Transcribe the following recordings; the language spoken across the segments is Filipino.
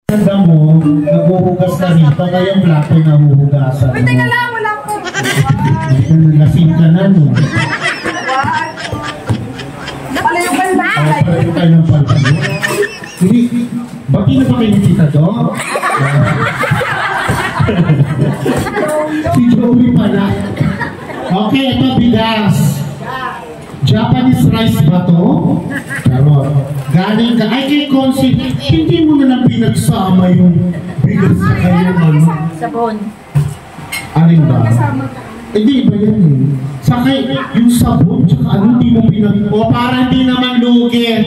Tanda mo, naghuhugas na rito, kayong plato na huhugasan mo. Uy, teka lang, wala po. Nasin ka na, no? Ano yung palbay? Ano kayo ng palbay? Hindi, bati na ba kayo ni Tita Do? Si Joey pala. Okay, ito bigas. Japanese rice ba to? Pero, galing ka. Ay, kay Consi, hindi mo na lang pinagsama yung bigas sa kanyang ano? Sabon. Alin ba? Hindi, iba yan eh. Saka yung sabon, tsaka ano, hindi mo o para hindi naman lugi.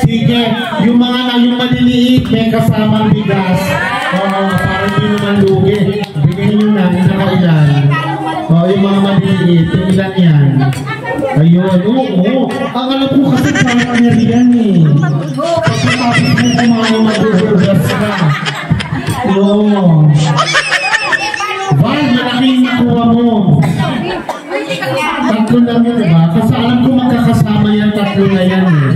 Sige, yung mga na, yung maliliit, may kasamang bigas. Para hindi naman lugi. Bigyan nyo na, yung nakailan. Yung mga maliliit, yung ilan yan. Ayun, oo. Ang alam ko kasi partner yan eh. Pagkatapos mo kumain, mag-ugas ka. Oo. Val, malaking nakuha mo. Tatlo lang yun, diba? Kasi alam ko magkakasama yan, tatlo na yan eh.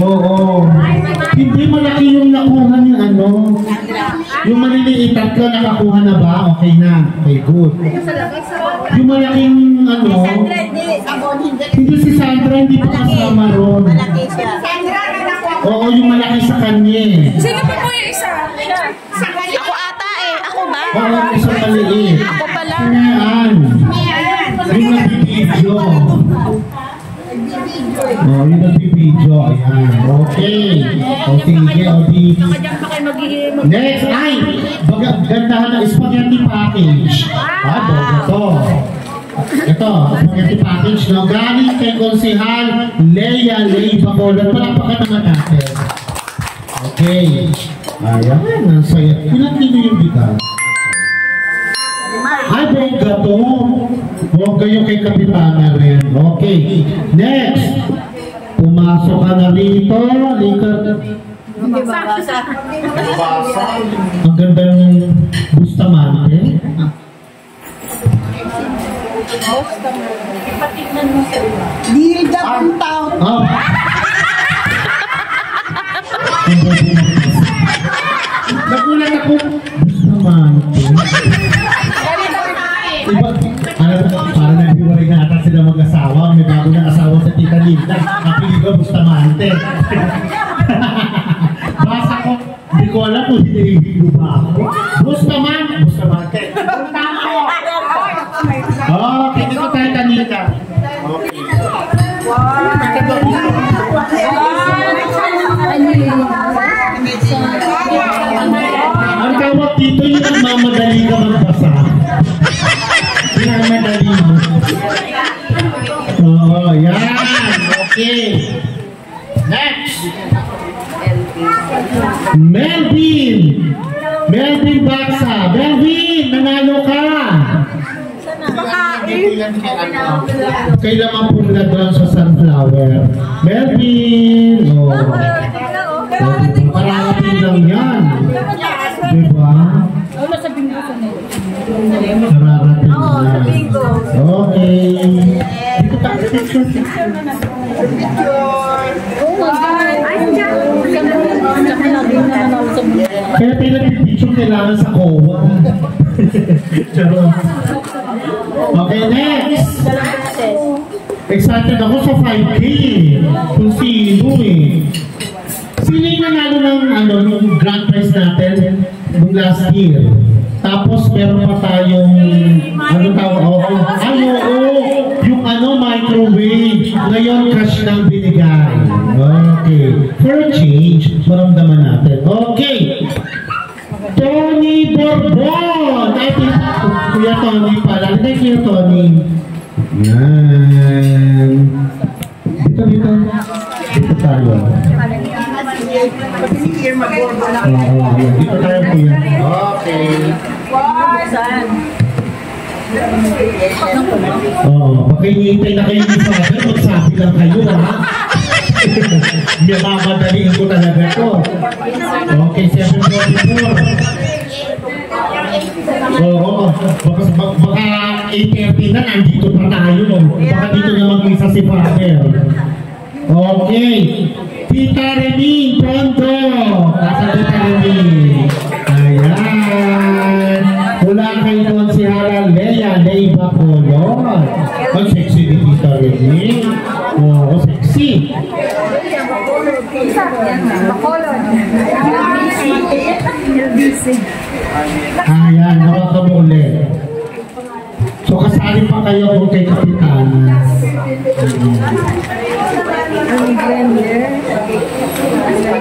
Oo. Hindi malaki yung nakuha niya, ano? Yung maliliit, tatlo nakakuha na ba? Okay na. Okay, good. Yung malaking, ano? Hindi si Sandra, hindi pa kasama ron. Oo, yung malaki sa kanya. Sino pa po yung isa? Ako ata eh. Ako ba? Oo, isang maliit. Ako pala. Sinaan. Yung nagbibidyo. Yung nagbibidyo. Ayan. Okay. O sige, o di. Next, ay! Gandahan ng spaghetti package. Ito. Ito, spaghetti package. No? Galing kay Konsehal Leia Bacolod. Palakpakan naman natin. Okay. Ayan, ang saya. Ilang kilo yung bigas? Ay, bongga to. Bongga yung kay Kapitana rin. Okay. Next. Pumasok ka na rito. Likat. Ang ganda ng Bustamante. Patignan mo sa iyo. Dilda ang tao. Nagulat ako. Bustamante. Iba, parang naghiwalay na ata sila mag-asawa. May bago na asawa sa Tita Linda. Ang piling ko, Bustamante. Basa ko, hindi ko alam kung hinihigo ba ako. Bustamante. Tama ko. Okay, dito tayo kanina. Okay. Ang tawag dito yung nagmamadali ka magbasa. Pinagmadali mo. Oo, yan. Okay. Next. Melvin. Melvin Baksa. Melvin, nanalo ka. Kailangan pula doon sa sunflower. Melvin. Parating lang yan. Diba? Nararating lang. Okay. Dito tayo picture. Kaya pinag-picture kailangan sa COA. Okay, next. Excited ako sa 5K. Kung sino eh. Sino yung nanalo ng grand prize natin last year? Tapos meron pa tayong yung microwave. Ngayon cash nang binigay. Okay. For a change, maramdaman natin. Okay. Tony Borbon! I think, Kuya Tony pala. Hindi Kuya Tony. Yan. Dito. Dito tayo. Dito tayo Kuya. Okay. Baka hinihintay na kayo ni Father. Magsabi lang kayo ha. Mamadaliin ko talaga to. Okay, 7:44. Baka 8:30 na, nandito pa tayo. Baka dito na mag-isa si Father. Okay. Tita Remy Pronto. Ayan, nakakamuli. So, kasali pa kayo kung kay Kapitana.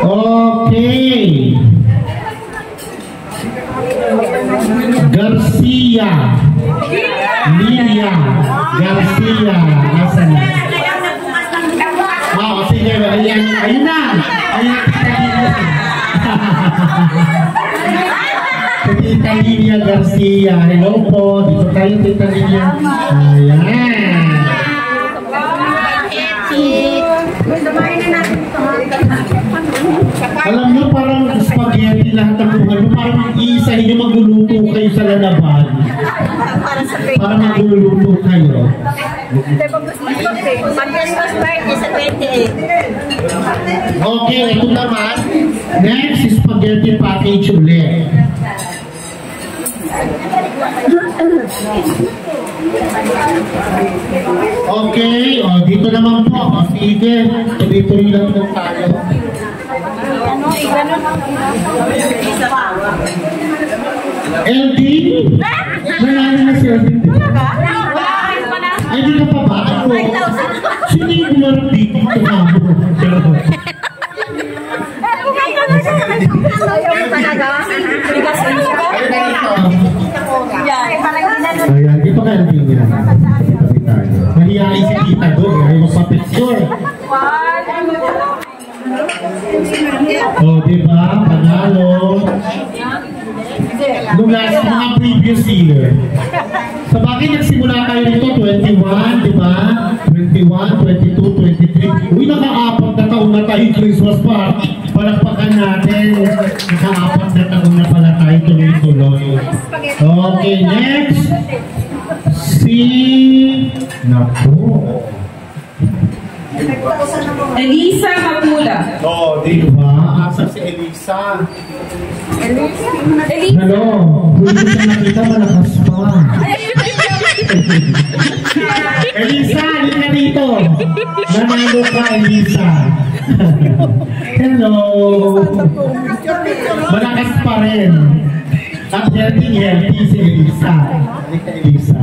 Okay. Garcia. Lilia. Garcia. Nasaan na? Oo, sige. Ayan na. Ayan, Tita Lilia Garcia. Hello po. Dito tayo, Tita Lilia. Ayan. Alam nyo, parang spaghetti lahat ng buhay. Parang iisahin nyo magluluto kayo sa lalaban. Parang magluluto kayo. Okay, ito naman. Next, spaghetti package ulit. Okay, dito naman po. Sige, tuloy-tuloy lang po tayo. LD? Nanalo na si LD. Ay, di ka pa ba? Ako. Sino yung bumarap dito? Ayan, di pa ka LD niya. Nahiyain si Tita doon. Ay, magpapicture. Diba? Panalo. Nung last mga previous year. Sa bakit nagsimula tayo nito? 21, diba? 21, 22, 23. Uy, naka-4 na taon na tayo Christmas party. Palakpakan natin. Naka-4 na taon na pala tayo tuloy-tuloy. Okay, next. Naku. Elisa Mapula. Diba? Asa si Elisa? Elisa. Hello. Kung hindi ka nakita, malakas pa. Elisa, hindi ka dito. Nanalo ka, Elisa. Hello. Malakas pa rin. At healthy si Elisa. Halika, Elisa.